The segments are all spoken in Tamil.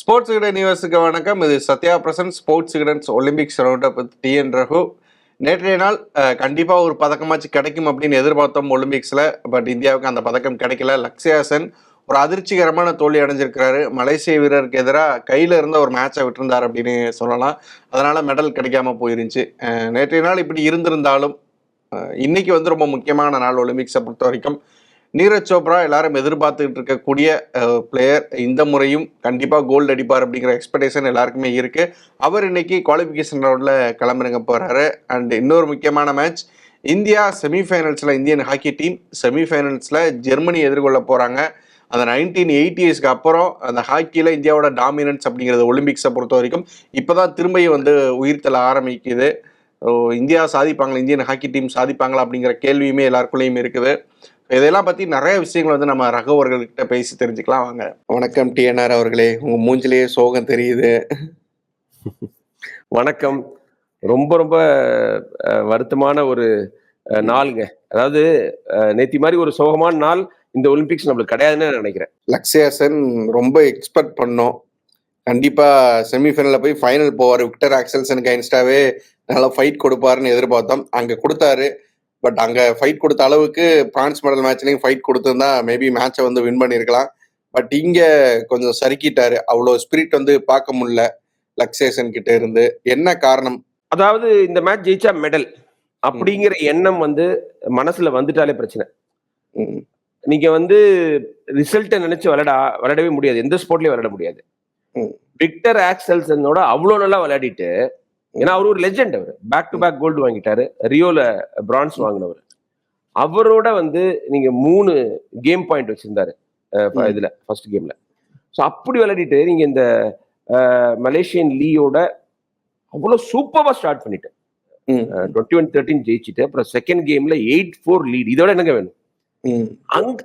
ஸ்போர்ட்ஸ் கிடன் நியூஸுக்கு வணக்கம். இது சத்யா பிரசன்ட் ஸ்போர்ட்ஸ் கிடன்ஸ் Olympics roundup with TN Raghu. நேற்றைய நாள் கண்டிப்பாக ஒரு பதக்கமாச்சு கிடைக்கும் அப்படின்னு எதிர்பார்த்தோம் ஒலிம்பிக்ஸில். பட் இந்தியாவுக்கு அந்த பதக்கம் கிடைக்கல. லக்ஷயா சென் ஒரு அதிர்ச்சிகரமான தோல்வி அடைஞ்சிருக்கிறாரு. மலேசிய வீரருக்கு எதிராக கையில் இருந்த ஒரு மேட்சை விட்டுருந்தார் அப்படின்னு சொல்லலாம். அதனால் மெடல் கிடைக்காம போயிருந்துச்சு. நேற்றைய நாள் இப்படி இருந்திருந்தாலும் இன்னைக்கு வந்து ரொம்ப முக்கியமான நாள் ஒலிம்பிக்ஸை பொறுத்த வரைக்கும். நீரஜ் சோப்ரா எல்லாரும் எதிர்பார்த்துக்கிட்டு இருக்கக்கூடிய பிளேயர். இந்த முறையும் கண்டிப்பாக கோல்டு அடிப்பார் அப்படிங்கிற எக்ஸ்பெக்டேஷன் எல்லாருக்குமே இருக்கு. அவர் இன்னைக்கு குவாலிஃபிகேஷன் ரவுண்டில் கிளம்புறங்க போறாரு. அண்ட் இன்னொரு முக்கியமான மேட்ச், இந்தியா செமிஃபைனல்ஸில் இந்தியன் ஹாக்கி டீம் செமிஃபைனல்ஸில் ஜெர்மனி எதிர்கொள்ள போகிறாங்க. அந்த 1980s அப்புறம் அந்த ஹாக்கியில் இந்தியாவோட டாமினன்ஸ் அப்படிங்கிறது ஒலிம்பிக்ஸை பொறுத்த வரைக்கும் இப்போதான் திரும்பியும் வந்து உயிர்த்தல ஆரம்பிக்குது. இந்தியா சாதிப்பாங்களா, இந்தியன் ஹாக்கி டீம் சாதிப்பாங்களா அப்படிங்கிற கேள்வியுமே எல்லாருக்குள்ளேயும் இருக்குது. இதெல்லாம் பற்றி நிறைய விஷயங்கள் வந்து நம்ம ரகவர்கள்கிட்ட பேசி தெரிஞ்சுக்கலாம் வாங்க. வணக்கம் TNR அவர்களே, உங்கள் மூஞ்சிலேயே சோகம் தெரியுது. வணக்கம். ரொம்ப ரொம்ப வருத்தமான ஒரு நாளுங்க. அதாவது நேத்தி மாதிரி ஒரு சோகமான நாள் இந்த ஒலிம்பிக்ஸ் நம்மளுக்கு கிடையாதுன்னு நினைக்கிறேன். லக்ஷயா சென் ரொம்ப எக்ஸ்பெக்ட் பண்ணோம். கண்டிப்பாக செமிஃபைனலில் போய் ஃபைனல் போவார். விக்டர் ஆக்சல்சனுக்கு அகைன்ஸ்டாவே நல்லா ஃபைட் கொடுப்பாருன்னு எதிர்பார்த்தோம். அங்கே கொடுத்தாரு. பட் அங்கே ஃபைட் கொடுத்த அளவுக்கு பிரான்ஸ் மெடல் மேட்ச்லையும் ஃபைட் கொடுத்துருந்தா மேபி மேட்சை வந்து வின் பண்ணியிருக்கலாம். பட் இங்கே கொஞ்சம் சறுக்கிட்டாரு. அவ்வளோ ஸ்பிரிட் வந்து பார்க்க முடியல லக்ஷயா சென் கிட்ட இருந்து. என்ன காரணம்? அதாவது இந்த மேட்ச் ஜெயிச்சா மெடல் அப்படிங்கிற எண்ணம் வந்து மனசுல வந்துட்டாலே பிரச்சனை. நீங்க வந்து ரிசல்ட்டை நினைச்சு விளையாடவே முடியாது. எந்த ஸ்போர்ட்லயும் விளையாட முடியாது. விக்டர் ஆக்சல்சனோட அவ்வளோ நல்லா விளையாடிட்டு, ஏன்னா அவர் ஒரு லெஜெண்ட். அவர் பேக் டு பேக் கோல்டு வாங்கிட்டாரு. ரியோல பிரான்ஸ் வாங்கினவர். அவரோட வந்து நீங்க 3 கேம் பாயிண்ட் வச்சிருந்தாரு இதுல ஃபர்ஸ்ட் கேம்ல. ஸோ அப்படி விளையாடிட்டு நீங்க இந்த மலேசியன் லீயோட அவ்வளோ சூப்பரா ஸ்டார்ட் பண்ணிட்டு 21-13 ஜெயிச்சுட்டு அப்புறம் செகண்ட் கேம்ல 8-4 லீட். இதோட என்னங்க வேணும்?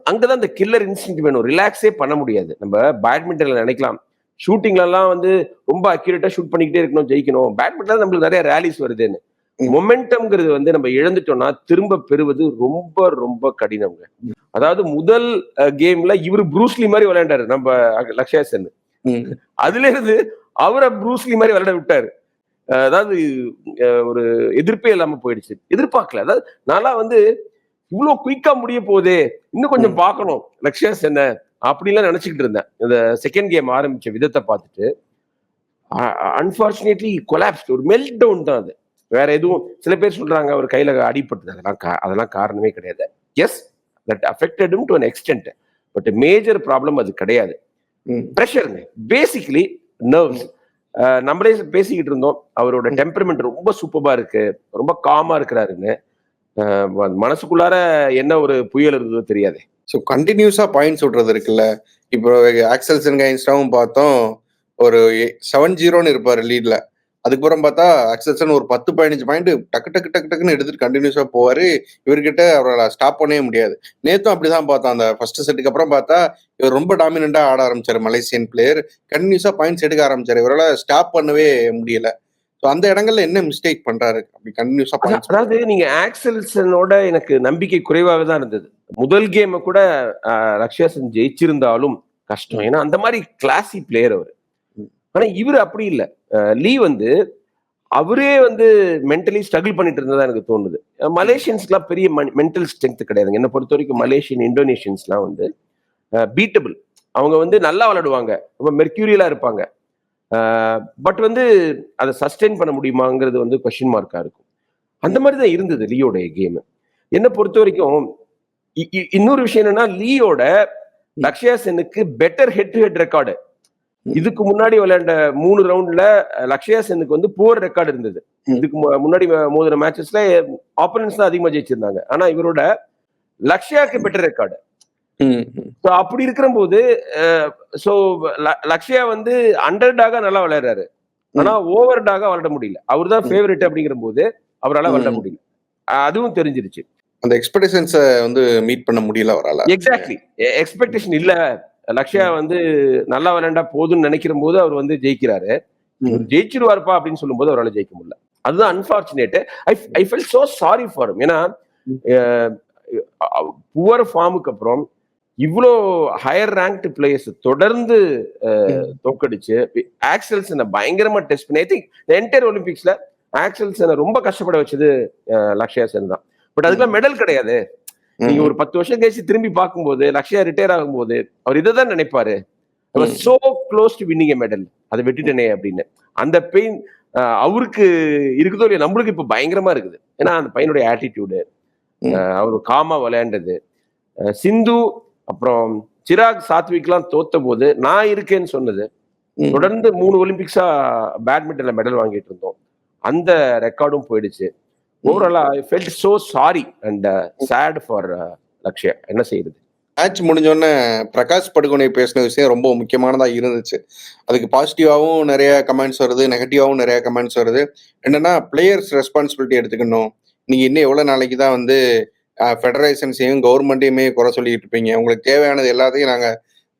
அங்கதான் இந்த கில்லர் இன்ஸ்டிங்க்ட் வேணும். ரிலாக்ஸே பண்ண முடியாது. நம்ம பேட்மிண்டன்ல நினைக்கலாம், ஷூட்டிங்லாம் வந்து ரொம்ப அக்யூரேட்டா ஷூட் பண்ணிக்கிட்டே இருக்கணும், ஜெயிக்கணும். பேட்மிண்டன் நம்மளுக்கு நிறைய ரேலிஸ் வருதுன்னு. மொமெண்டம்ங்கிறது வந்து நம்ம இழந்துட்டோம்னா திரும்ப பெறுவது ரொம்ப ரொம்ப கடினம்ங்க. அதாவது முதல் கேம்ல இவரு ப்ரூஸ்லி மாதிரி விளையாண்டாரு நம்ம லக்ஷயா சென். அதுல இருந்து அவரை ப்ரூஸ்லி மாதிரி விளையாட விட்டாரு. அதாவது ஒரு எதிர்ப்பே இல்லாம போயிடுச்சு. எதிர்பார்க்கல. அதாவது நானா வந்து இவ்வளவு குயிக்கா முடிய போதே, இன்னும் கொஞ்சம் பார்க்கணும் லக்ஷயா சென்னை அப்படிலாம் நினைச்சுக்கிட்டு இருந்தேன். இந்த செகண்ட் கேம் ஆரம்பிச்ச விதத்தை பார்த்துட்டு அன்பார்ச்சுனேட்லி கொலாப்ஸ். ஒரு மெல்ட் டவுன் தான் அது, வேற எதுவும். சில பேர் சொல்றாங்க அவர் கையில அடிபட்டது. அதெல்லாம் காரணமே கிடையாது. Yes, that affected him to an extent, but major problem அது கிடையாது. ப்ரெஷருங்க, பேசிக்கலி நர்வ்ஸ். நம்மளே பேசிக்கிட்டு இருந்தோம், அவரோட டெம்பரமெண்ட் ரொம்ப சூப்பரா இருக்கு, ரொம்ப காமா இருக்கிறாருன்னு. மனசுக்குள்ளார என்ன ஒரு புயல் இருந்ததோ தெரியாது. ஸோ கண்டினியூஸாக பாயிண்ட்ஸ் விட்றது இருக்குல்ல. இப்போ ஆக்சல்சன் இன்ஸ்டாவும் பார்த்தோம், ஒரு 7-0 இருப்பார் லீட்ல. அதுக்கப்புறம் பார்த்தா ஆக்சல்சன் ஒரு 10-15 பாயிண்ட் டக்குன்னு எடுத்துட்டு கண்டினியூஸாக போவார். இவர்கிட்ட அவரை ஸ்டாப் பண்ணவே முடியாது. நேற்றும் அப்படிதான் பார்த்தோம். அந்த ஃபர்ஸ்ட் செட்டுக்கு அப்புறம் பார்த்தா இவர் ரொம்ப டாமினண்டா ஆட ஆரம்பிச்சாரு. மலேசியன் பிளேயர் கண்டினியூஸாக பாயிண்ட்ஸ் எடுக்க ஆரம்பிச்சாரு. இவரால் ஸ்டாப் பண்ணவே முடியல. அந்த இடங்கள்ல என்ன மிஸ்டேக் பண்றாரு? அப்படி கண்டினியூஸா பாயிண்ட்ஸ். அதாவது நீங்க ஆக்சல்சனோட எனக்கு நம்பிக்கை குறைவாக தான் இருந்தது. முதல் கேம் கூட லக்ஷயா சென் ஜெயிச்சிருந்தாலும் கஷ்டம். ஏன்னா அந்த மாதிரி கிளாசி பிளேயர் அவர். ஆனா இவரு அப்படி இல்லை. லீ வந்து அவரே வந்து மென்டலி ஸ்ட்ரகிள் பண்ணிட்டு இருந்ததா எனக்கு தோணுது. மலேசியன்ஸ்லாம் பெரிய மென்டல் ஸ்ட்ரென்த் கிடையாதுங்க. என்னை பொறுத்த வரைக்கும் மலேசியன் இந்தோனேஷியன்ஸ்லாம் வந்து பீட்டபிள். அவங்க வந்து நல்லா விளையாடுவாங்க, ரொம்ப மெர்க்யூரியலா இருப்பாங்க. பட் வந்து அதை சஸ்டெயின் பண்ண முடியுமாங்கிறது வந்து கொஸ்டின் மார்க்கா இருக்கும். அந்த மாதிரி தான் இருந்தது லீயோட கேம். என்னை பொறுத்த வரைக்கும் இன்னொரு விஷயம் என்னன்னா, லீயோட லக்ஷயா சென்னுக்கு better head to head record. இதுக்கு முன்னாடி விளையாண்ட 3 ரவுண்ட்ல லக்ஷயா சென்னுக்கு வந்து புவர் ரெக்கார்டு இருந்தது. இதுக்கு முன்னாடி மோதின மேட்சஸ்ல ஆப்போனன்ட்ஸ் தான் அதிகமா ஜெயிச்சிருந்தாங்க. ஆனா இவரோட லக்ஷயாக்கு பெட்டர் ரெக்கார்டு. அப்படி இருக்கிற போது லக்ஷயா வந்து அண்டர்டாக நல்லா விளையாடுறாரு, ஆனா ஓவர் டாக விளையாட முடியல. அவர் தான் ஃபேவரட் அப்படிங்கிற போது அவரால் விளையாட முடியல. அதுவும் தெரிஞ்சிருச்சு. அந்த எக்ஸ்பெக்டேஷன்ஸை வந்து மீட் பண்ண முடியல அவரால். எக்ஸாக்ட்லி, எக்ஸ்பெக்டேஷன் இல்ல. லக்ஷயா வந்து நல்லா விளையாண்டா போதும்னு நினைக்கிற போது அவர் வந்து ஜெயிக்கிறாரு. ஜெயிச்சிருவாருப்பா அப்படின்னு சொல்லும் போது அவரால் ஜெயிக்க முடியல. அதுதான் unfortunate. I felt so sorry for him. ஏன்னா புவர் ஃபார்முக்கு அப்புறம் இவ்வளோ ஹையர் ரேங்க்டு பிளேயர்ஸ் தொடர்ந்து தோக்கடிச்சு ஆக்சல்சனை பயங்கரமா டெஸ்ட் பண்ணி ஐ திங்க் என்டையர் ஒலிம்பிக்ஸ்ல ஆக்சல்சனை ரொம்ப கஷ்டப்பட வச்சது லக்ஷயா சென் தான். பட் அதுக்கெல்லாம் மெடல் கிடையாது. நீங்க ஒரு 10 வருஷம் கழிச்சு திரும்பி பார்க்கும்போது லக்ஷயா ரிட்டையர் ஆகும்போது அவர் இதை தான் நினைப்பாரு, so close to winning a medal, அதை வெட்டிட்டனே அப்படின்னு. அந்த பெயின் அவருக்கு இருக்குதோ இல்லையா, நம்மளுக்கு இப்ப பயங்கரமா இருக்குது. ஏன்னா அந்த பையனுடைய ஆட்டிடியூடு, அவரு காமா விளையாண்டது. சிந்து அப்புறம் சிராக் சாத்விக்லாம் தோத்த போது நான் இருக்கேன்னு சொன்னது, தொடர்ந்து 3 ஒலிம்பிக்ஸா பேட்மிண்டன்ல மெடல் வாங்கிட்டு இருந்தோம். அந்த ரெக்கார்டும் போயிடுச்சு. ஓவராலா I felt so sorry and sad for Lakshya. என்ன செய்யுது? மேட்ச் முடிஞ்சோடனே பிரகாஷ் படுகோனே பேசின விஷயம் ரொம்ப முக்கியமானதா இருந்துச்சு. அதுக்கு பாசிட்டிவாகவும் நிறைய கமெண்ட்ஸ் வருது, நெகட்டிவாகவும் நிறைய கமெண்ட்ஸ் வருது. என்னன்னா பிளேயர்ஸ் ரெஸ்பான்சிபிலிட்டி எடுத்துக்கணும். நீங்க இன்னும் எவ்வளவு நாளைக்கு தான் வந்து ஃபெடரேஷன்ஸையும் கவர்மெண்ட்டையுமே குறை சொல்லிட்டு இருப்பீங்க? உங்களுக்கு தேவையானது எல்லாத்தையும் நாங்க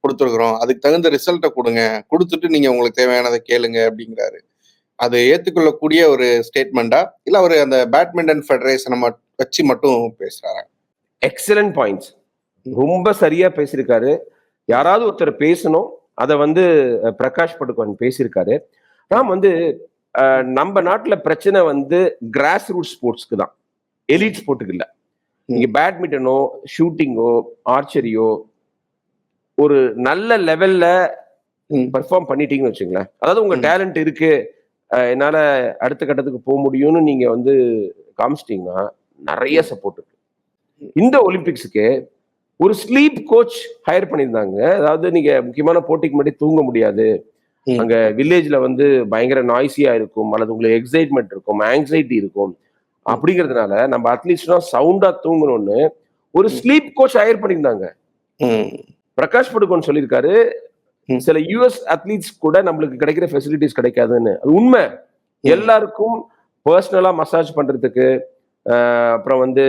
கொடுத்துருக்குறோம், அதுக்கு தகுந்த ரிசல்ட்டை கொடுங்க, கொடுத்துட்டு நீங்க உங்களுக்கு தேவையானதை கேளுங்க அப்படிங்கிறாரு. அது ஏற்றுக்கொள்ளக்கூடிய ஒரு ஸ்டேட்மெண்டா இல்ல அவர் அந்த பேட்மிண்டன் ஃபெடரேஷனை வச்சு மட்டும் பேசுறாரா? எக்ஸலன்ட் பாயிண்ட்ஸ், ரொம்ப சரியா பேசியிருக்காரு. யாராவது ஒருத்தர் பேசணும், அதை வந்து பிரகாஷ் படுகோன் பேசியிருக்காரு. நாம் வந்து நம்ம நாட்டுல பிரச்சனை வந்து கிராஸ் ரூட் ஸ்போர்ட்ஸ்க்கு தான், எலிட் ஸ்போர்ட்டுக்கு இல்லை. நீங்க பேட்மிண்டனோ ஷூட்டிங்கோ ஆர்ச்சரியோ ஒரு நல்ல லெவல்ல பெர்ஃபார்ம் பண்ணிட்டீங்கன்னு வச்சுங்களேன், அதாவது உங்க டேலண்ட் இருக்கு, என்னால அடுத்த கட்டத்துக்கு போக முடியும்னு நீங்க வந்து காமிச்சிட்டீங்கன்னா நிறைய சப்போர்ட் இருக்கு. இந்த ஒலிம்பிக்ஸுக்கு ஒரு ஸ்லீப் கோச் ஹையர் பண்ணியிருந்தாங்க. அதாவது நீங்க முக்கியமான போட்டிக்கு முன்னாடி தூங்க முடியாது, அங்க வில்லேஜ்ல வந்து பயங்கர நாய்ஸியா இருக்கும், அல்லது உங்களுக்கு எக்ஸைட்மெண்ட் இருக்கும், ஆங்ஸைட்டி இருக்கும், அப்படிங்கிறதுனால நம்ம அட்லீஸ்ட் சவுண்டா தூங்கணும்னு ஒரு ஸ்லீப் கோச் ஹையர் பண்ணியிருந்தாங்க. பிரகாஷ் படுகோன் சொல்லியிருக்காரு, சில யூஎஸ் அத்லீட்ஸ் கூட நம்மளுக்கு கிடைக்கிற ஃபெசிலிட்டிஸ் கிடைக்காதுன்னு. அது உண்மை. எல்லாருக்கும் பர்சனலா மசாஜ் பண்றதுக்கு, அப்புறம் வந்து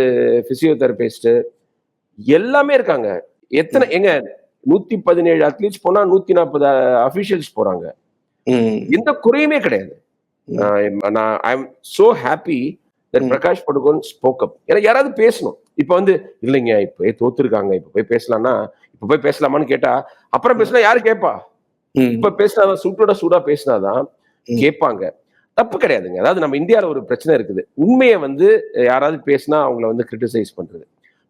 பிசியோதெரபிஸ்ட் எல்லாமே இருக்காங்க. எத்தனை எங்க 117 அத்லீட்ஸ் போனா 140 அபிஷியல்ஸ் போறாங்க. எந்த குறையுமே கிடையாது. நான் I am so happy that Prakash Padukone spoke up. ஏன்னா யாராவது பேசணும். இப்ப வந்து இல்லைங்க இப்ப தோத்துருக்காங்க, இப்ப போய் பேசலாம்னா, இப்ப போய் பேசலாமான்னு கேட்டா அப்புறம் பேசினா யாரு கேட்பா? இப்ப பேசினாதான், சூட்டோட சூடா பேசினாதான் கேட்பாங்க. தப்பு கிடையாதுங்க. அதாவது நம்ம இந்தியாவில ஒரு பிரச்சனை இருக்குது, உண்மையை வந்து யாராவது பேசினா அவங்கள வந்து கிரிட்டிசைஸ் பண்றது.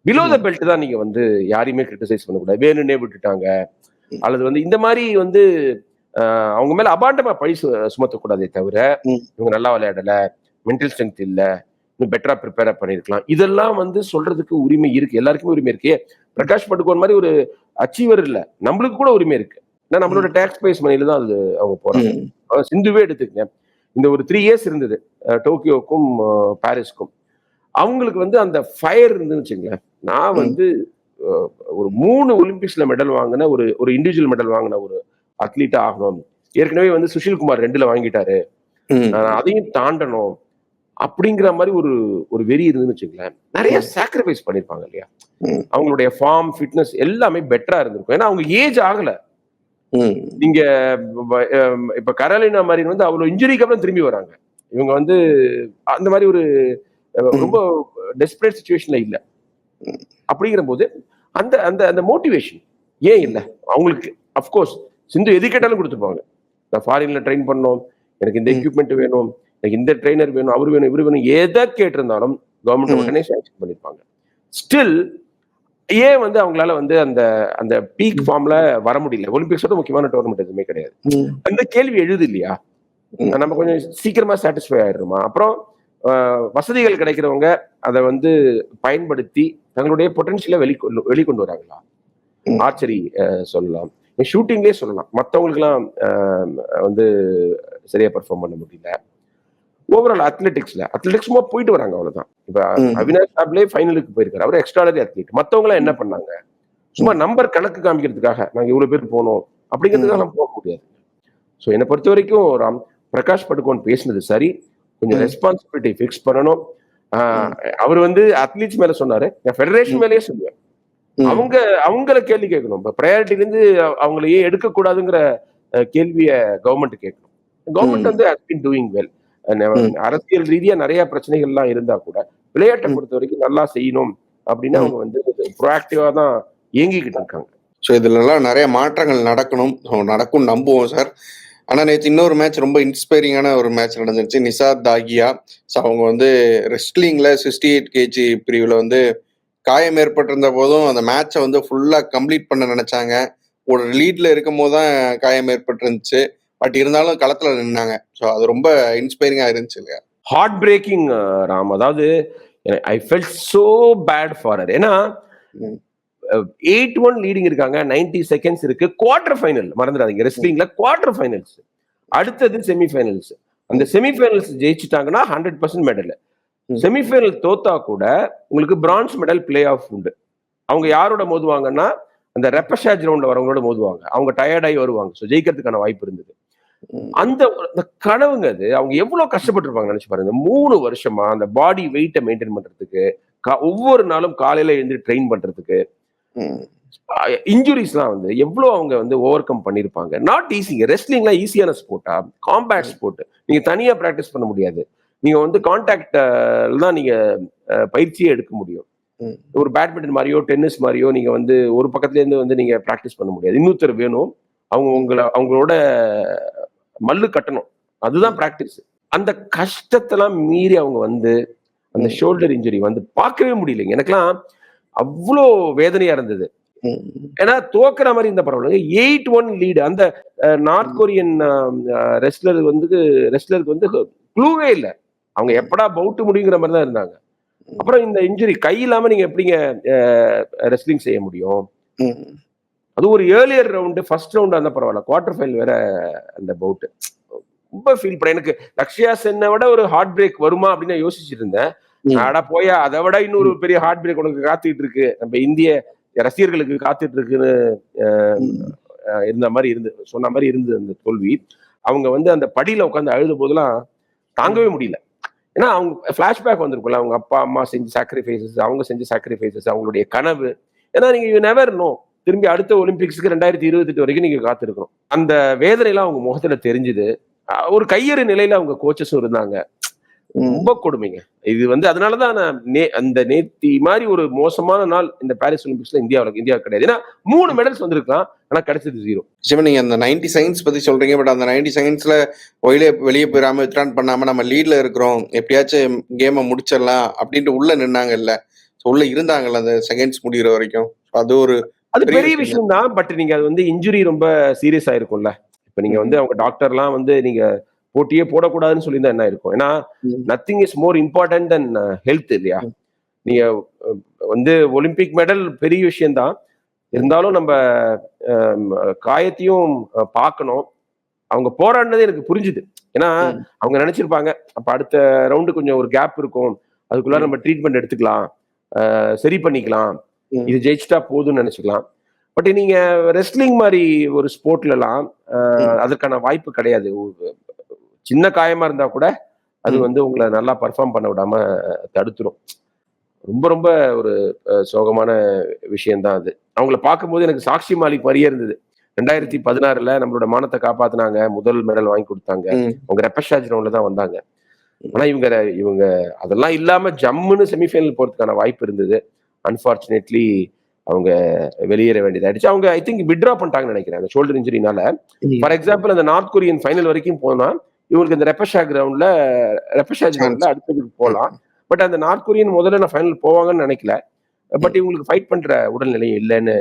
பிலோ த பெல்ட் தான் நீங்க வந்து யாரையுமே கிரிட்டிசைஸ் பண்ணக்கூடாது. வேணும்னே விட்டுட்டாங்க அல்லது வந்து இந்த மாதிரி வந்து அவங்க மேல அபாண்டமா பழி சுமத்தக்கூடாதே தவிர, இவங்க நல்லா விளையாடல, மென்டல் ஸ்ட்ரென்த் இல்ல, இன்னும் பெட்டரா ப்ரிப்பேர் பண்ணிருக்கலாம், இதெல்லாம் வந்து சொல்றதுக்கு உரிமை இருக்கு. எல்லாருக்குமே உரிமை இருக்கு. பிரகாஷ் படுகோன் மாதிரி ஒரு அச்சீவர் இல்ல, நம்மளுக்கு கூட உரிமை இருக்கு. ஏன்னா நம்மளோட டாக்ஸ் பேஸ் மணில தான் அது அவங்க போறாங்க. சிந்துவே எடுத்துக்கங்க, இந்த ஒரு 3 இயர்ஸ் இருந்தது டோக்கியோக்கும் பாரிஸ்க்கும். அவங்களுக்கு வந்து அந்த ஃபயர் இருந்துன்னு வச்சுங்களேன். நான் வந்து ஒரு 3 ஒலிம்பிக்ஸ்ல மெடல் வாங்கின ஒரு இண்டிவிஜுவல் மெடல் வாங்கின ஒரு அத்லீட்டா ஆகணும். ஏற்கனவே வந்து சுஷில்குமார் 2ல வாங்கிட்டாரு, அதையும் தாண்டணும் அப்படிங்கிற மாதிரி ஒரு வெறி இருந்துன்னு வச்சுங்களேன். நிறைய சாக்ரிஃபைஸ் பண்ணிருப்பாங்க இல்லையா. அவங்களுடைய ஃபார்ம், ஃபிட்னஸ் எல்லாமே பெட்டரா இருந்திருக்கும். ஏன்னா அவங்க ஏஜ் ஆகல. நீங்க இப்ப கரோலினா மரின் வந்து அவ்வளவு இன்ஜுரிக்கு அப்புறம் திரும்பி வராங்க. இவங்க வந்து அந்த மாதிரி ஒரு ரொம்ப டெஸ்பரேட் சிச்சுவேஷன்ல இல்ல. அப்படிங்கிற போது அந்த அந்த அந்த மோட்டிவேஷன் ஏன் இல்ல அவங்களுக்கு? அப்கோர்ஸ் சிந்து எது கேட்டாலும் கொடுத்துருப்பாங்க. நான் ஃபாரின்ல ட்ரெயின் பண்ணோம், எனக்கு இந்த எக்யூப்மெண்ட் வேணும், எனக்கு இந்த ட்ரெயினர் வேணும், அவரு வேணும், இவரு வேணும், எதை கேட்டிருந்தாலும் கவர்மெண்ட் உடனே சாங்ஷன் பண்ணிருப்பாங்க. ஸ்டில் ஏன் வந்து அவங்களால வந்து அந்த அந்த பீக் ஃபார்ம்ல வர முடியல? ஒலிம்பிக்ஸோட முக்கியமான டோர்னமெண்ட் எதுவுமே கிடையாது. அந்த கேள்வி எழுது இல்லையா? நம்ம கொஞ்சம் சீக்கிரமா சாட்டிஸ்ஃபை ஆயிடுறோமா? அப்புறம் வசதிகள் கிடைக்கிறவங்க அதை வந்து பயன்படுத்தி தங்களுடைய பொட்டன்ஷியலை வெளிக்கொண்டு வராங்களா? ஆர்ச்சரி சொல்லலாம், ஷூட்டிங்லேயே சொல்லலாம். மற்றவங்களுக்குலாம் வந்து சரியா பெர்ஃபார்ம் பண்ண முடியல. ஓவரால் அத்லெட்டிக்ஸ்மா போயிட்டு வராங்க, அவ்வளவுதான். இப்ப அவினாஷ் சாப்லே ஃபைனலுக்கு போயிருக்காரு, அவர் எக்ஸ்ட்ராடனரி அத்லீட். மற்றவங்க என்ன பண்ணாங்க? சும்மா நம்பர் கணக்கு காமிக்கிறதுக்காக நாங்க இவ்வளவு பேர் போனோம் அப்படிங்கிறதுக்காக நம்ம போக முடியாது. ஸோ என்னை பொறுத்த வரைக்கும் ராம், பிரகாஷ் படுகோன் பேசினது சரி. கொஞ்சம் ரெஸ்பான்சிபிலிட்டி ஃபிக்ஸ் பண்ணணும். அவர் வந்து அத்லீட்ஸ் மேல சொன்னாரு, நான் ஃபெடரேஷன் மேலேயே சொல்லுவேன். அவங்கள கேள்வி கேட்கணும். இப்ப ப்ரையாரிட்டில இருந்து அவங்கள ஏன் எடுக்கக்கூடாதுங்கிற கேள்வியை கவர்மெண்ட் கேட்கணும். கவர்மெண்ட் வந்து ஹஸ் பீன் டூயிங் வெல். அரசியல் ரீதியா நிறைய பிரச்சனைகள் எல்லாம் இருந்தா கூட விளையாட்டை பொறுத்த வரைக்கும் நல்லா செய்யணும் அப்படின்னு அவங்க வந்து ப்ரோஆக்டிவா தான் இயங்கிக்கிட்டு இருக்காங்க. ஸோ இதுலலாம் நிறைய மாற்றங்கள் நடக்கும் நம்புவோம் சார். ஆனால் நேற்று இன்னொரு மேட்ச் ரொம்ப இன்ஸ்பைரிங்கான ஒரு மேட்ச் நடந்துருச்சு. நிசாத் தாகியா. ஸோ அவங்க வந்து ரெஸ்லிங்கில் 68 கேஜி பிரிவில் வந்து காயம் ஏற்பட்டிருந்த போதும் அந்த மேட்சை வந்து ஃபுல்லாக கம்ப்ளீட் பண்ண நினச்சாங்க. ஒரு லீடில் இருக்கும் போது தான் காயம் ஏற்பட்டிருந்துச்சு. பட் இருந்தாலும் களத்தில் நின்னாங்க. ஸோ அது ரொம்ப இன்ஸ்பைரிங்காக இருந்துச்சு இல்லையா? ஹார்ட் பிரேக்கிங் ராம். அதாவது I felt so bad for her. ஏன்னா 8-1 லீடிங் இருக்காங்க, 90 செகண்ட்ஸ் இருக்கு, குவார்டர் ஃபைனல் மறந்துடாதீங்க. ரெஸ்லிங்ல குவார்டர் ஃபைனல்ஸ், அடுத்தது செமிஃபைனல்ஸ். அந்த செமிஃபைனல்ஸ் ஜெயிச்சுட்டாங்கன்னா 100% மெடல். செமிஃபைனல் தோத்தா கூட உங்களுக்கு பிரான்ஸ் மெடல் பிளே ஆஃப் உண்டு. அவங்க யாரோட மோதுவாங்கன்னா அந்த ரெப்பஷேஜ் ரவுண்ட்ல வரவங்களோட மோதுவாங்க. அவங்க டயர்டாகி வருவாங்க. ஸோ ஜெயிக்கிறதுக்கான வாய்ப்பு இருந்தது. அந்த கனவுங்க அது. அவங்க எவ்வளவு கஷ்டப்பட்டிருப்பாங்க நினைச்சு பாருங்க. 3 வருஷமா அந்த பாடி வெயிட்டை மெயின்டைன் பண்றதுக்கு, ஒவ்வொரு நாளும் காலையில எழுந்து ட்ரெயின் பண்றதுக்கு, இன்ஜுரிஸ்லாம் வந்து எவ்வளவு அவங்க வந்து ஓவர் கம் பண்ணிருப்பாங்க. நாட் ஈஸிங்க. ரெஸ்லிங்லாம் ஈஸியான ஸ்போர்ட்டா? Combat sport. நீங்க தனியா பிராக்டிஸ் பண்ண முடியாது. நீங்க வந்து கான்டாக்ட் தான் நீங்க பயிற்சியே எடுக்க முடியும். ஒரு பேட்மிண்டன் மாதிரியோ டென்னிஸ் மாதிரியோ நீங்க வந்து ஒரு பக்கத்துல இருந்து வந்து நீங்க பிராக்டிஸ் பண்ண முடியாது. இன்னொருத்தர் வேணும். அவங்களோட மல்லு கட்டணும். அதுதான் பிராக்டிஸ். அந்த கஷ்டத்தெல்லாம் மீறி அவங்க வந்து அந்த ஷோல்டர் இன்ஜுரி வந்து பார்க்கவே முடியலைங்க. எனக்கெல்லாம் அவ்வளோ வேதனையா இருந்தது. ஏன்னா தோக்குற மாதிரி இந்த பரவாயில்ல. 8-1 லீடு. அந்த நார்த் கொரியன் ரெஸ்லருக்கு வந்து க்ளூவே இல்லை. அவங்க எப்படா பவுட்டு முடியுங்கிற மாதிரி தான் இருந்தாங்க. அப்புறம் இந்த இன்ஜுரி, கை இல்லாம நீங்க எப்படிங்க ரெஸ்லிங் செய்ய முடியும்? அது ஒரு ஏர்லியர் ரவுண்டு, ஃபர்ஸ்ட் ரவுண்டு அந்த பரவாயில்ல, குவார்டர் ஃபைனல் வேற அந்த பவுட். ரொம்ப ஃபீல் பண்ண. எனக்கு லக்ஷயா சென்னை விட ஒரு ஹார்ட் பிரேக் வருமா அப்படின்னு யோசிச்சுட்டு இருந்தேன். ஆடா போயா, அதை விட இன்னொரு பெரிய ஹார்ட் பிரேக் உனக்கு காத்துட்டு இருக்கு, நம்ம இந்திய ரசிகர்களுக்கு காத்துட்டு இருக்குன்னு இருந்த மாதிரி சொன்ன மாதிரி இருந்தது அந்த தோல்வி. அவங்க வந்து அந்த படியில உட்காந்து அழுத போதெல்லாம் தாங்கவே முடியல. ஏன்னா அவங்க பிளாஷ்பேக் வந்திருக்கும்ல, அவங்க அப்பா அம்மா செஞ்ச சாக்ரிஃபைசஸ், அவங்க செஞ்ச சாக்ரிஃபைசஸ், அவங்களுடைய கனவு. ஏன்னா நீங்க யூ நெவர் நோ, திரும்பி அடுத்த ஒலிம்பிக்ஸ்க்கு 2028 வரைக்கும் நீங்க காத்திருக்கணும். அந்த வேதனைலாம் அவங்க முகத்துல தெரிஞ்சுது. ஒரு கையறு நிலையில அவங்க கோச்சஸும் இருந்தாங்க. ரொம்ப கொடுமைங்க இது வந்து. அதனாலதான் நான் அந்த நேத்தி மாதிரி ஒரு மோசமான நாள் இந்த பாரிஸ் ஒலிம்பிக்ஸ்ல இந்தியா கிடையாது. ஏன்னா 3 மெடல்ஸ் வந்திருக்கலாம், ஆனா கிடைச்சது 0. நீங்க அந்த 90 செகண்ட்ஸ் பத்தி சொல்றீங்க. பட் அந்த 90 செகண்ட்ஸ்ல வெளியே போயிடாம வித்ட்ரான் பண்ணாம நம்ம லீட்ல இருக்கிறோம், எப்படியாச்சும் கேமை முடிச்சிடலாம் அப்படின்ட்டு உள்ள நின்னாங்கல்ல, உள்ள இருந்தாங்கல்ல அந்த செகண்ட்ஸ் முடிகிற வரைக்கும். அது பெரிய விஷயம் தான். பட் நீங்க அது வந்து இன்ஜுரி ரொம்ப சீரியஸ் ஆயிருக்கும்ல. இப்ப நீங்க வந்து அவங்க டாக்டர்லாம் வந்து நீங்க போட்டியே போடக்கூடாதுன்னு சொல்லியிருந்தா என்ன இருக்கும்? ஏன்னா nothing is more important then health இல்லையா? நீங்க வந்து ஒலிம்பிக் மெடல் பெரிய விஷயம்தான். இருந்தாலும் நம்ம காயத்தையும் பார்க்கணும். அவங்க போராடினது எனக்கு புரிஞ்சுது. ஏன்னா அவங்க நினைச்சிருப்பாங்க அப்ப அடுத்த ரவுண்டு கொஞ்சம் ஒரு கேப் இருக்கும், அதுக்குள்ள நம்ம ட்ரீட்மெண்ட் எடுத்துக்கலாம், சரி பண்ணிக்கலாம், இது ஜெயிச்சுட்டா போதும்னு நினைச்சுக்கலாம். பட் நீங்க ரெஸ்லிங் மாதிரி ஒரு ஸ்போர்ட்ல எல்லாம் அதற்கான வாய்ப்பு கிடையாது. சின்ன காயமா இருந்தா கூட அது வந்து உங்களை நல்லா பர்ஃபார்ம் பண்ண விடாம தடுத்துரும். ரொம்ப ரொம்ப ஒரு சோகமான விஷயம்தான் அது. அவங்கள பார்க்கும்போது எனக்கு சாக்ஷி மாலிக் மாதிரியே இருந்தது. 2016 நம்மளோட மானத்தை காப்பாத்தினாங்க, முதல் மெடல் வாங்கி கொடுத்தாங்க. அவங்க ரெப்பஷேஜ் ரவுண்ட்ல தான் வந்தாங்க. ஆனா இவங்க அதெல்லாம் இல்லாம ஜம்முன்னு செமிஃபைனல் போறதுக்கான வாய்ப்பு இருந்தது. அன்பார்ச்சுனேட்லி அவங்க வெளியேற வேண்டியதாயிடுச்சு. அவங்க ஐ திங்க் வித்ட்ரா பண்ணிட்டாங்கன்னு நினைக்கிறேன் அந்த ஷோல்டர் இன்ஜுரினால. ஃபார் எக்ஸாம்பிள் அந்த நார்த் கொரியன் ஃபைனல் வரைக்கும் போனா இவங்களுக்கு இந்த ரெப்பஷேஜ் ரவுண்ட்ல அடுத்ததுக்கு போகலாம். பட் அந்த நார்த் கொரியன் முதல்ல நான் ஃபைனல் போவாங்கன்னு நினைக்கல. பட் இவங்களுக்கு ஃபைட் பண்ற உடல்நிலையும் இல்லைன்னு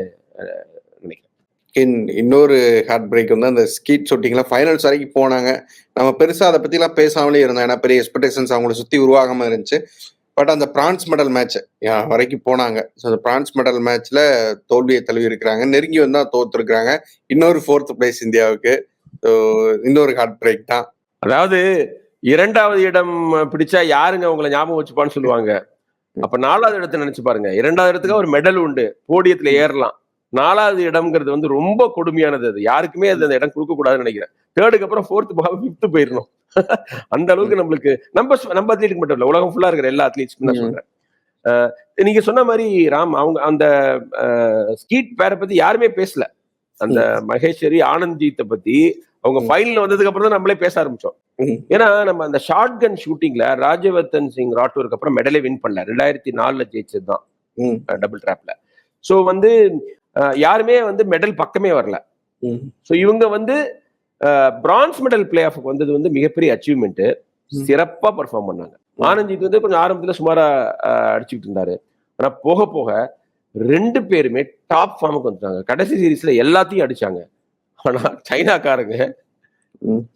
நினைக்கிறேன். இன்னொரு ஹார்ட் பிரேக் வந்து அந்த ஸ்கீட் ஷூட்டிங்ல ஃபைனல்ஸ் வரைக்கும் போனாங்க. நம்ம பெருசா அதை பத்தி எல்லாம் பேசாமலே இருந்தோம். ஏன்னா பெரிய எக்ஸ்பெக்டேஷன்ஸ் அவங்களை சுத்தி உருவாகாம இருந்துச்சு. பட் அந்த பிரான்ஸ் மெடல் மேட்ச் வரைக்கும் போனாங்க. ஸோ அந்த பிரான்ஸ் மெடல் மேட்ச்ல தோல்வியை தழுவி இருக்கிறாங்க. நெருங்கி வந்தா தோத்துருக்காங்க. இன்னொரு 4th பிளேஸ் இந்தியாவுக்கு. இன்னொரு ஹார்ட் பிரேக் தான். அதாவது 2வது இடம் பிடிச்சா யாருங்க உங்களை ஞாபகம் வச்சுப்பான்னு சொல்லுவாங்க. அப்ப 4வது இடத்தை நினைச்சு பாருங்க. 2வது இடத்துக்கு ஒரு மெடல் உண்டு, போடியத்துல ஏறலாம். 4வது இடம்ங்கிறது வந்து ரொம்ப கொடுமையானது. அது யாருக்குமே அந்த இடம் கொடுக்க கூடாதுன்னு நினைக்கிறேன். 3க்கு அப்புறம் 4th 5th போயிடணும். அந்த அளவுக்கு நம்மளுக்கு நம்ம அத்லீட்டுக்கு மட்டும் இல்ல, உலகம் ஃபுல்லா இருக்கிற எல்லா அத்லீட்ஸ்க்கும் தான் சொல்றேன். நீங்க சொன்ன மாதிரி ராம், அவங்க அந்த ஸ்கீட் பேரை பத்தி யாருமே பேசல. அந்த மகேஸ்வரி ஆனந்த்ஜீத்தை பத்தி அவங்க ஃபைனல் வந்ததுக்கு அப்புறம் தான் நம்மளே பேச ஆரம்பிச்சோம். ஏன்னா நம்ம அந்த ஷார்ட் கன் ஷூட்டிங்ல ராஜ்யவர்தன் சிங் ராட்டூருக்கு அப்புறம் மெடலே வின் பண்ணல. 2004 ஜெயிச்சது தான் டபுள் டிராப்ல. ஸோ வந்து யாருமே வந்து மெடல் பக்கமே வரல. ஸோ இவங்க வந்து பிரான்ஸ் மெடல் பிளே ஆஃப் வந்தது வந்து மிகப்பெரிய அச்சீவ்மெண்ட். சிறப்பா பெர்ஃபார்ம் பண்ணாங்க. ஆனந்த்ஜித் வந்து கொஞ்சம் ஆரம்பத்துல சுமாரா அடிச்சுக்கிட்டு இருந்தாரு. ஆனா போக போக 2 பேருமே டாப் ஃபார்முக்கு வந்துட்டாங்க. கடைசி சீரீஸ்ல எல்லாத்தையும் அடிச்சாங்க. ஆனா சைனாக்காரங்க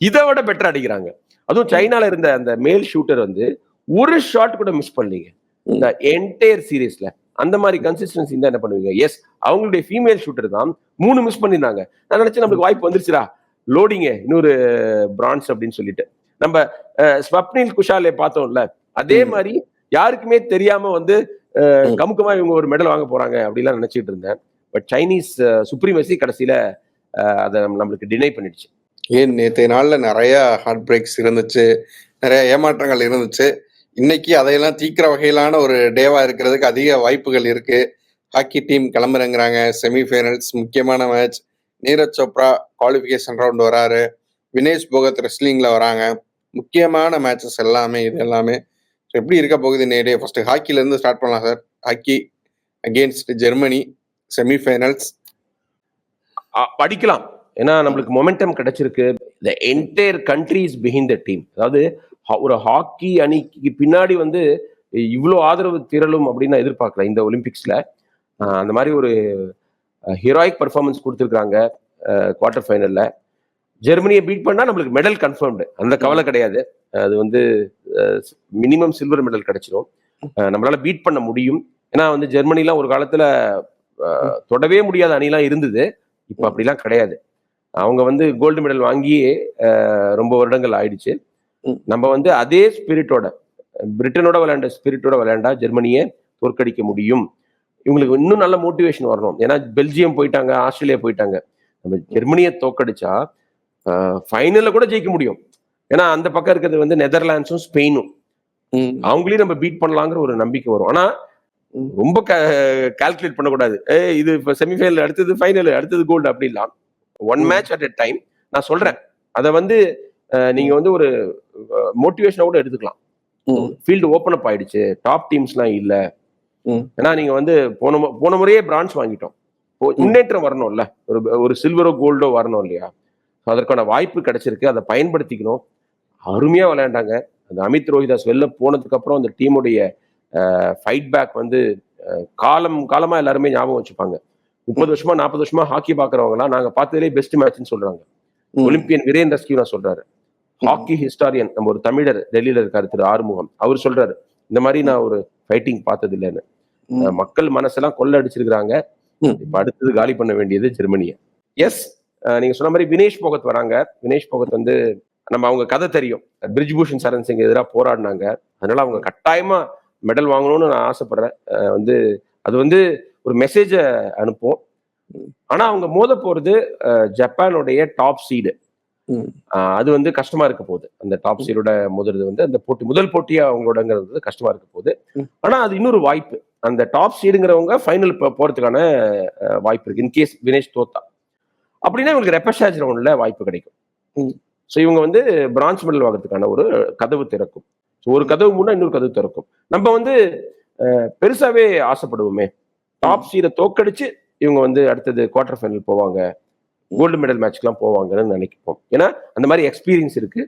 இதை விட பெட்டர் அடிக்கிறாங்க. அதுவும் சைனால இருந்த அந்த மேல் ஷூட்டர் வந்து ஒரு ஷாட் கூட மிஸ் பண்ணலீங்க இந்த என்டையர் சீரீஸ்ல. அந்த மாதிரி கன்சிஸ்டன்சி இருந்தா என்ன பண்ணுவீங்க? எஸ், அவங்களுடைய ஃபீமேல் ஷூட்டர் தான் 3 மிஸ் பண்ணிருந்தாங்க. நான் நினைச்சேன் நம்மளுக்கு வாய்ப்பு வந்துருச்சுடா, லோடிங்க இன்னொரு பிரான்ஸ் அப்படின்னு சொல்லிட்டு. நம்ம ஸ்வப்னில் குஷாலே பார்த்தோம்ல, அதே மாதிரி யாருக்குமே தெரியாம வந்து கமுக்கமா இவங்க ஒரு மெடல் வாங்க போறாங்க அப்படிலாம் நினைச்சிட்டு இருந்தேன். பட் சைனீஸ் சுப்ரீமசி கடைசியில அதை நம்மளுக்கு டினை பண்ணிடுச்சு. ஏன் நேற்றைய நாள்ல நிறைய ஹார்ட் பிரேக்ஸ் இருந்துச்சு, நிறைய ஏமாற்றங்கள் இருந்துச்சு. இன்னைக்கு அதையெல்லாம் தீக்கிற வகையிலான ஒரு டேவா இருக்கிறதுக்கு அதிக வாய்ப்புகள் இருக்கு. ஹாக்கி டீம் கிளம்புறங்கிறாங்க. செமிஃபைனல்ஸ் முக்கியமான match. Neeraj Chopra qualification round வராரு. வினேஷ் போகத் ரெஸ்லிங்ல வராங்க. முக்கியமான மேட்சஸ் எல்லாமே இது எல்லாமே எப்படி இருக்க போகுது நேரே? ஃபர்ஸ்ட் ஹாக்கில இருந்து ஸ்டார்ட் பண்ணலாம் sir. Hockey against Germany semi-finals படிக்கலாம். ஏன்னா நம்மளுக்கு மொமெண்டம் கிடைச்சிருக்கு. the entire country is behind the team. அதாவது ஒரு ஹாக்கி அணிக்கு பின்னாடி வந்து இவ்வளோ ஆதரவு திரளும் அப்படின்னு நான் எதிர்பார்க்கல இந்த ஒலிம்பிக்ஸ்ல. அந்த மாதிரி ஒரு ஹீரோயிக் பர்ஃபார்மன்ஸ் கொடுத்துருக்காங்க குவார்டர் ஃபைனல்ல. ஜெர்மனியை பீட் பண்ணா நம்மளுக்கு மெடல் கன்ஃபர்ம்டு, அந்த கவலை கிடையாது. அது வந்து மினிமம் சில்வர் மெடல் கிடைச்சிடும். நம்மளால பீட் பண்ண முடியும். ஏன்னா வந்து ஜெர்மனிலாம் ஒரு காலத்துல தொடவே முடியாத அணிலாம் இருந்தது. இப்போ அப்படிலாம் கிடையாது. அவங்க வந்து கோல்டு மெடல் வாங்கியே ரொம்ப வருடங்கள் ஆயிடுச்சு. நம்ம வந்து அதே ஸ்பிரிட்டோட, பிரிட்டனோட விளையாண்ட ஸ்பிரிட்டோட விளையாண்டா ஜெர்மனியை தோற்கடிக்க முடியும். இவங்களுக்கு இன்னும் நல்ல மோட்டிவேஷன் வரணும். ஏன்னா பெல்ஜியம் போயிட்டாங்க, ஆஸ்திரேலியா போயிட்டாங்க. நம்ம ஜெர்மனியை தோற்கடிச்சா ஃபைனல்ல கூட ஜெயிக்க முடியும். ஏன்னா அந்த பக்கம் இருக்கிறது வந்து நெதர்லாண்ட்ஸும் ஸ்பெயினும், அவங்களையும் நம்ம பீட் பண்ணலாங்கிற ஒரு நம்பிக்கை வரும். ஆனா ரொம்ப கால்குலேட் பண்ணக்கூடாது. இது செமிஃபைனல், அடுத்தது ஃபைனல், அடுத்தது கோல்டு அப்படிலாம். One match at a time. நான் சொல்றேன், அதை வந்து நீங்க வந்து ஒரு மோட்டிவேஷனா கூட எடுத்துக்கலாம். ஃபீல்டு ஓப்பன் அப் ஆயிடுச்சு, டாப் டீம்ஸ்லாம் இல்ல. ஏன்னா நீங்க வந்து போன முறையே பிரான்ஸ் வாங்கிட்டோம். முன்னேற்றம் வரணும்ல, ஒரு சில்வரோ கோல்டோ வரணும் இல்லையா? அதற்கான வாய்ப்பு கிடைச்சிருக்கு, அதை பயன்படுத்திக்கணும். அருமையா விளையாண்டாங்க. அந்த அமித் ரோஹிதாஸ் வெளில போனதுக்கு அப்புறம் அந்த டீமுடைய ஃபைட் பேக் வந்து காலமா எல்லாருமே ஞாபகம் வச்சுப்பாங்க. 30 வருஷமா 40 வருஷமா ஹாக்கி பாக்குறவங்கலாம் நாங்க பார்த்ததுலேயே பெஸ்ட் மேட்ச்னு சொல்றாங்க. ஒலிம்பியன் வீரேன் ரஸ்கியூ சொல்றாரு. ஹாக்கி ஹிஸ்டாரியன் நம்ம ஒரு தமிழர் டெல்லியில இருக்காரு, திரு ஆறுமுகம், அவர் சொல்றாரு, இந்த மாதிரி நான் ஒரு ஃபைட்டிங் பார்த்தது இல்லைன்னு. மக்கள் மனசெல்லாம் கொள்ள அடிச்சிருக்கிறாங்க. இப்ப அடுத்தது காலி பண்ண வேண்டியது ஜெர்மனிய. எஸ், நீங்க சொன்ன மாதிரி வினேஷ் போகத் வராங்க. வினேஷ் போகத் வந்து அவங்க கதை தெரியும். பிரிஜ்பூஷன் சரண் சிங் எதிராக போராடினாங்க. அதனால அவங்க கட்டாயமா மெடல் வாங்கணும்னு நான் ஆசைப்படுறேன். வந்து அது வந்து ஒரு மெசேஜ அனுப்பும். ஆனா அவங்க மோத போறது ஜப்பானுடைய டாப் சீடு. அது வந்து கஷ்டமா இருக்க போகுது. அந்த டாப் சீடோட மோதுறது வந்து அந்த போட்டி முதல் போட்டியா அவங்களோடங்கிறது கஷ்டமா இருக்க போகுது. ஆனா அது இன்னொரு வாய்ப்பு. அந்த டாப் சீடுங்கிறவங்க ஃபைனல் போறதுக்கான வாய்ப்பு இருக்கு. இன்கேஸ் வினேஷ் தோத்தா அப்படின்னா இவங்களுக்கு ரெப்பஷேஜ் ரவுண்ட்ல வாய்ப்பு கிடைக்கும். ஸோ இவங்க வந்து பிரான்ஸ் மெடல் வாங்குறதுக்கான ஒரு கதவு திறக்கும். ஸோ ஒரு கதவு முன்னா இன்னொரு கதவு திறக்கும். நம்ம வந்து பெருசாவே ஆசைப்படுவோமே, டாப் சீடை தோக்கடிச்சு இவங்க வந்து அடுத்தது குவார்டர் ஃபைனல் போவாங்க, கோல்டு மெடல் மேட்ச்க்குலாம் போவாங்கன்னு நினைப்போம். ஏன்னா அந்த மாதிரி எக்ஸ்பீரியன்ஸ் இருக்கு.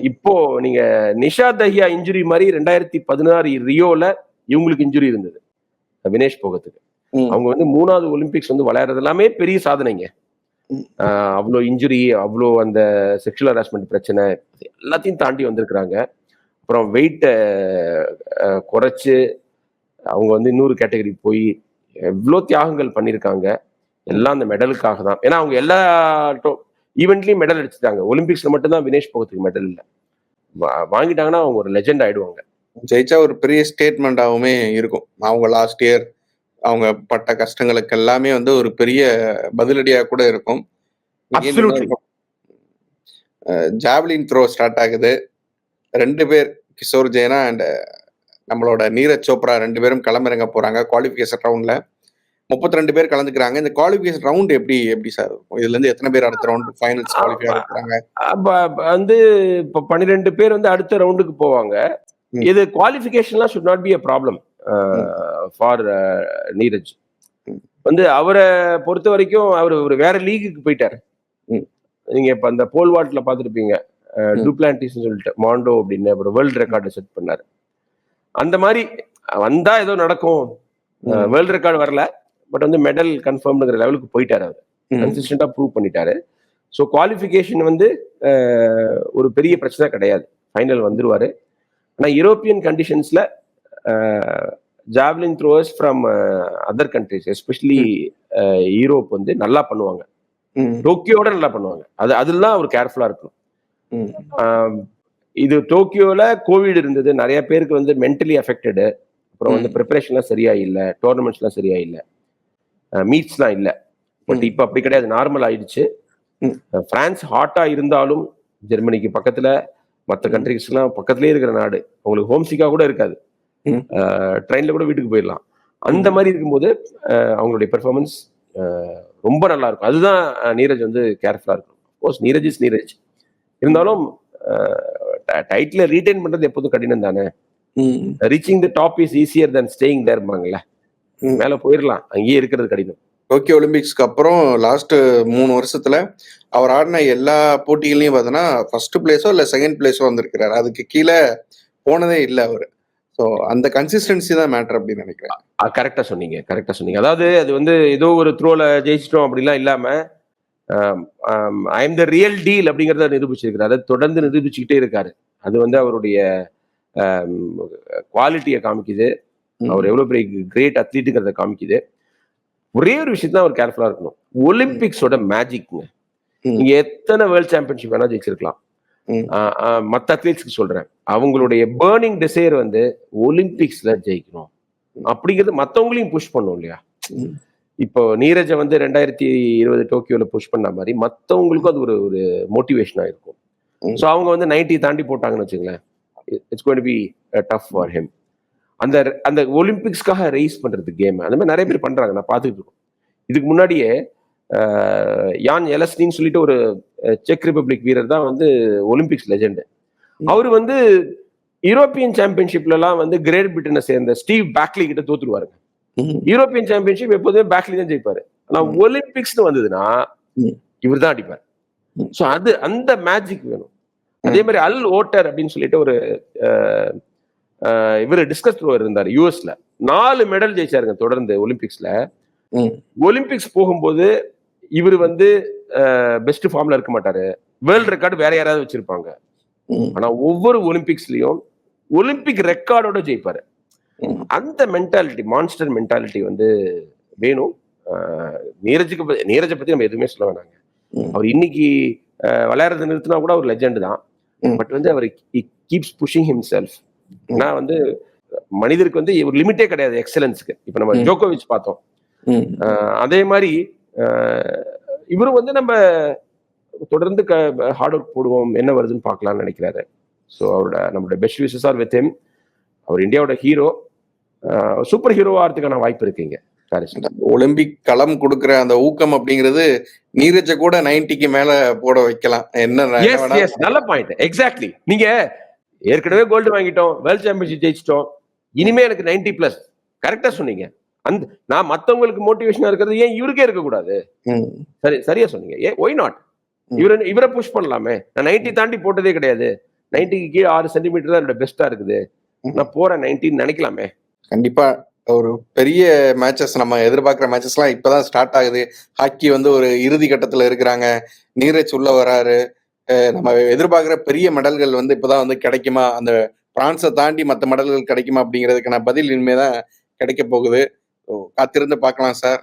இப்போ நீங்க நிஷா தஹியா இன்ஜுரி மாதிரி 2016 ரியோல இவங்களுக்கு இன்ஜுரி இருந்தது வினேஷ் போகத்துக்கு. அவங்க வந்து 3வது ஒலிம்பிக்ஸ் வந்து விளையாடுறது எல்லாமே பெரிய சாதனைங்க. அவ்வளோ இன்ஜுரி, அவ்வளோ அந்த செக்ஷுவல் ஹராஸ்மெண்ட் பிரச்சனை எல்லாத்தையும் தாண்டி வந்திருக்கிறாங்க. அப்புறம் வெயிட்டை குறைச்சு அவங்க வந்து இன்னொரு கேட்டகரி போய் எவ்வளோ தியாகங்கள் பண்ணியிருக்காங்க. எல்லாம் அந்த மெடலுக்காக தான். ஏன்னா அவங்க எல்லா ஈவெண்ட்லயும் மெடல் அடிச்சுட்டாங்க. ஒலிம்பிக்ஸ்ல மட்டும்தான் வினேஷ் போகத்துக்கு மெடல் இல்லை. வாங்கிட்டாங்கன்னா அவங்க ஒரு லெஜெண்ட் ஆயிடுவாங்க. ஜெயிச்சா ஒரு பெரிய ஸ்டேட்மெண்டாவுமே இருக்கும். அவங்க லாஸ்ட் இயர் அவங்க பட்ட கஷ்டங்களுக்கு எல்லாமே வந்து ஒரு பெரிய பதிலடியா கூட இருக்கும். ஜாவ்லின் த்ரோ ஸ்டார்ட் ஆகுது. 2 பேர், கிஷோர் ஜெயனா அண்ட் நம்மளோட நீரஜ் சோப்ரா 2 பேரும் களமிறங்க போறாங்க குவாலிஃபிகேஷன் ரவுண்ட்ல. 32 பேர் கலந்துக்கிறாங்க. இந்த குவாலிஃபிகேஷன் ரவுண்ட் எப்படி சார் இருக்கும்? இதுல இருந்து எத்தனை பேர் அடுத்த ரவுண்ட் ஃபைனல்ஸ் குவாலிஃபை ஆகுறாங்க? வந்து இப்போ 12 பேர் வந்து அடுத்த ரவுண்டுக்கு போவாங்க. இது குவாலிஃபிகேஷன்லாம் should not be a problem for Neeraj. வந்து அவரை பொறுத்த வரைக்கும் அவர் ஒரு வேற லீகுக்கு போயிட்டாரு. ம். நீங்க இப்ப அந்த போல் வால்ட்ல பாத்துருப்பீங்க, ம். டூப்ளான்டிஸ் சொல்லிட்டு மாண்டோ அப்படின்னு ஒரு வேர்ல்டு ரெக்கார்டு செட் பண்ணாரு. அந்த மாதிரி வந்தா ஏதோ நடக்கும், வேர்ல்டு ரெக்கார்டு வரல, பட் வந்து மெடல் கன்ஃபார்ம்ங்கிற லெவலுக்கு போயிட்டாரு. அவர் கன்சிஸ்டண்டா ப்ரூவ் பண்ணிட்டாரு. ஸோ குவாலிஃபிகேஷன் வந்து ஒரு பெரிய பிரச்சனை கிடையாது, ஃபைனல் வந்துருவாரு. ஆனால் யூரோப்பியன் கண்டிஷன்ஸ்ல javelin throwers from other countries, especially Europe வந்து நல்லா பண்ணுவாங்க. டோக்கியோட நல்லா பண்ணுவாங்க. அதெல்லாம் அவர் கேர்ஃபுல்லா இருக்கணும். இது டோக்கியோல கோவிட் இருந்தது, நிறைய பேருக்கு வந்து மென்டலி அஃபெக்டடு. அப்புறம் வந்து ப்ரிப்பரேஷன்லாம் சரியா இல்லை, டோர்னமெண்ட்ஸ்லாம் சரியா இல்லை, மீட்ஸ்லாம் இல்லை. பட் இப்போ அப்படி கிடையாது, நார்மல் ஆயிடுச்சு. பிரான்ஸ் ஹாட்டா இருந்தாலும் ஜெர்மனிக்கு பக்கத்துல, மற்ற கண்ட்ரிஸ்லாம் பக்கத்துலேயே இருக்கிற நாடு, உங்களுக்கு ஹோம்சிக்கா கூட இருக்காது, ட்ரெயின்ல கூட வீட்டுக்கு போயிடலாம். அந்த மாதிரி இருக்கும்போது அவங்களுடைய பெர்ஃபார்மன்ஸ் ரொம்ப நல்லா இருக்கும். அதுதான் நீரஜ் வந்து கேர்ஃபுல்லா இருக்கும். Course Neeraj is Neeraj. இருந்தாலும் டைட்டில ரீடைன் பண்றது எப்போதும் கடினம் தானே. Reaching the top is easier then staying தேர்பாங்கல்ல. மேல போயிடலாம், அங்கேயே இருக்கிறது கடினம். டோக்கியோ ஒலிம்பிக்ஸ்க்கு அப்புறம் லாஸ்ட் 3 வருஷத்துல அவர் ஆடின எல்லா போட்டிகளையும் பார்த்தோன்னா ஃபர்ஸ்ட் பிளேஸோ இல்லை செகண்ட் பிளேஸோ வந்திருக்கிறாரு. அதுக்கு கீழே போனதே இல்லை அவர். ஸோ அந்த கன்சிஸ்டன்சி தான் மேட்டர் அப்படின்னு நினைக்கிறேன். கரெக்டா சொன்னீங்க. அதாவது அது வந்து ஏதோ ஒரு த்ரோல ஜெயிச்சிட்டோம் அப்படிலாம் இல்லாம, I am the real deal அப்படிங்கிறத நிரூபிச்சிருக்கிறாரு. தொடர்ந்து நிரூபிச்சுக்கிட்டே இருக்காரு. அது வந்து அவருடைய குவாலிட்டியை காமிக்குது, அவர் எவ்வளவு பெரிய கிரேட் அத்லீட்டுங்கிறத காமிக்குது. ஒரே ஒரு விஷயம் தான் அவர் கேர்ஃபுல்லா இருக்கணும், ஒலிம்பிக்ஸோட மேஜிக்ங்க. நீங்க எத்தனை வேர்ல்ட் சாம்பியன்ஷிப் வேணா ஜெயிச்சிருக்கலாம், மற்ற அத்லீட்ஸ்க்கு சொல்றேன், அவங்களுடைய பேர்னிங் டிசைர் வந்து ஒலிம்பிக்ஸ்ல ஜெயிக்கணும் அப்படிங்கிறது மற்றவங்களையும் புஷ் பண்ணும் இல்லையா. இப்போ நீரஜை வந்து 2020 டோக்கியோல புஷ் பண்ண மாதிரி மற்றவங்களுக்கும் அது ஒரு மோட்டிவேஷனா இருக்கும். ஸோ அவங்க வந்து 90 தாண்டி போட்டாங்கன்னு வச்சுங்களேன், it's going to be tough for him. அந்த அந்த ஒலிம்பிக்ஸ்க்காக ரைஸ் பண்றது கேம், அந்த மாதிரி நிறைய பேர் பண்றாங்க, நான் பார்த்துட்டு இருக்கோம். இதுக்கு முன்னாடியே யான் எலஸ்னின்னு சொல்லிட்டு ஒரு செக் ரிப்பப்ளிக் வீரர் தான் வந்து ஒலிம்பிக்ஸ் லெஜெண்ட். அவர் வந்து யூரோப்பியன் சாம்பியன்ஷிப்ல எல்லாம் வந்து கிரேட் பிரிட்டனை சேர்ந்த ஸ்டீவ் பேக்லி கிட்ட தோத்துருவாருங்க. யூரோப்பியன் சாம்பியன்ஷிப் எப்போதுமே பேக்லி தான் ஜெயிப்பாரு. ஆனா ஒலிம்பிக்ஸ்னு வந்ததுன்னா இவர் தான் அடிப்பார். ஸோ அது அந்த மேஜிக் வேணும். அதே மாதிரி அல் ஓட்டர் அப்படின்னு சொல்லிட்டு ஒரு இவர் டிஸ்கஸ் த்ரோவர் இருந்தார் யூஎஸ்ல, 4 மெடல் ஜெயிச்சாருங்க தொடர்ந்து ஒலிம்பிக்ஸ்ல. ஒலிம்பிக்ஸ் போகும்போது இவர் வந்து பெஸ்ட் ஃபார்ம்ல இருக்க மாட்டாரு, வேர்ல்ட் ரெக்கார்டு வேற யாராவது வச்சிருப்பாங்க. ஆனா ஒவ்வொரு ஒலிம்பிக்ஸ்லயும் ஒலிம்பிக் ரெக்கார்டோட ஜெயிப்பாரு. அந்த மென்டாலிட்டி, மான்ஸ்டர் மென்டாலிட்டி வந்து வேணும். நீரஜை பத்தி நம்ம எதுவுமே சொல்ல வேணாங்க. அவர் இன்னைக்கு விளையாடுறது நிறுத்தினா கூட ஒரு லெஜெண்ட் தான். பட் வந்து அவர் கீப்ஸ் புஷிங் ஹிம்செல்ஃப். நான் வந்து மனிதருக்கு வந்து ஒரு லிமிட்டே கிடையாது எக்ஸலன்ஸ்க்கு. இப்ப நம்ம ஜோகோவிச் பார்த்தோம், அதே மாதிரி இவரும் வந்து நம்ம தொடர்ந்து ஹார்ட் ஒர்க் போடுவோம், என்ன வருதுன்னு பார்க்கலாம்னு நினைக்கிறாரு. ஸோ நம்மளோட best wishes are with him. அவர் இந்தியாவோட ஹீரோ, சூப்பர் ஹீரோவா ஆகிறதுக்கான வாய்ப்பு இருக்குங்க. ஒலிம்பிக் களம் கொடுக்குற அந்த ஊக்கம் அப்படிங்கிறது நீரஜை கூட 90க்கு மேல போட வைக்கலாம். என்ன நல்ல பாயிண்ட், எக்ஸாக்ட்லி. நீங்க ஏற்கனவே கோல்டு வாங்கிட்டோம், வேர்ல்ட் சாம்பியன்ஷிப் ஜெயிச்சிட்டோம், இனிமே எனக்கு 90+. கரெக்டா சொன்னீங்க. அந்த நான் மத்தவங்களுக்கு மோட்டிவேஷனா இருக்கிறது ஏன் இவருக்கே இருக்கக்கூடாது? சரியா சொன்னீங்க. Y not? இவரை புஷ் பண்ணலாமே. நான் 90 தாண்டி போட்டதே கிடையாது, 90க்கு கீழே 6 சென்டிமீட்டர் தான் என்னோட பெஸ்டா இருக்குது, நான் போறேன் 90 நினைக்கலாமே. கண்டிப்பா ஒரு பெரிய மேட்சஸ் நம்ம எதிர்பார்க்குற மேட்சஸ்லாம் இப்பதான் ஸ்டார்ட் ஆகுது. ஹாக்கி வந்து ஒரு இறுதி கட்டத்துல இருக்கிறாங்க, நீரஜ் உள்ள வராரு. நம்ம எதிர்பார்க்குற பெரிய மெடல்கள் வந்து இப்பதான் வந்து கிடைக்குமா, அந்த பிரான்ஸை தாண்டி மற்ற மெடல்கள் கிடைக்குமா அப்படிங்கிறதுக்கான பதில் இனிமேதான் கிடைக்க போகுது. காத்திருந்து பார்க்கலாம் சார்.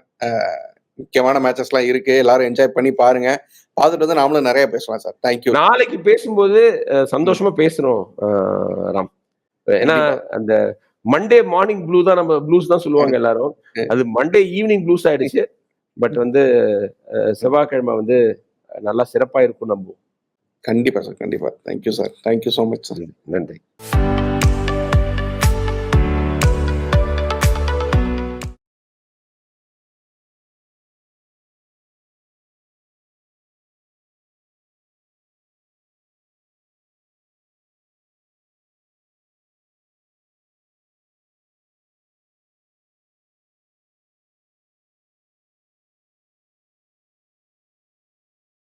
முக்கியமான மேட்சஸ்லாம் இருக்கு, எல்லாரும் என்ஜாய் பண்ணி பாருங்க. பார்த்துட்டு வந்து நாமளும் நிறைய பேசலாம் சார். தேங்க்யூ. நாளைக்கு பேசும்போது சந்தோஷமா பேசணும் ராம். ஏன்னா அந்த மண்டே மார்னிங் ப்ளூ தான், நம்ம ப்ளூஸ் தான் சொல்லுவாங்க எல்லாரும், அது மண்டே ஈவினிங் ப்ளூஸ் ஆயிடுச்சு. பட் வந்து செவ்வாய்க்கிழமை வந்து நல்லா சிறப்பா இருக்கும் நம்புவோம். கண்டிப்பா சார், கண்டிப்பா. Thank you sir, thank you so much sir. நன்றி.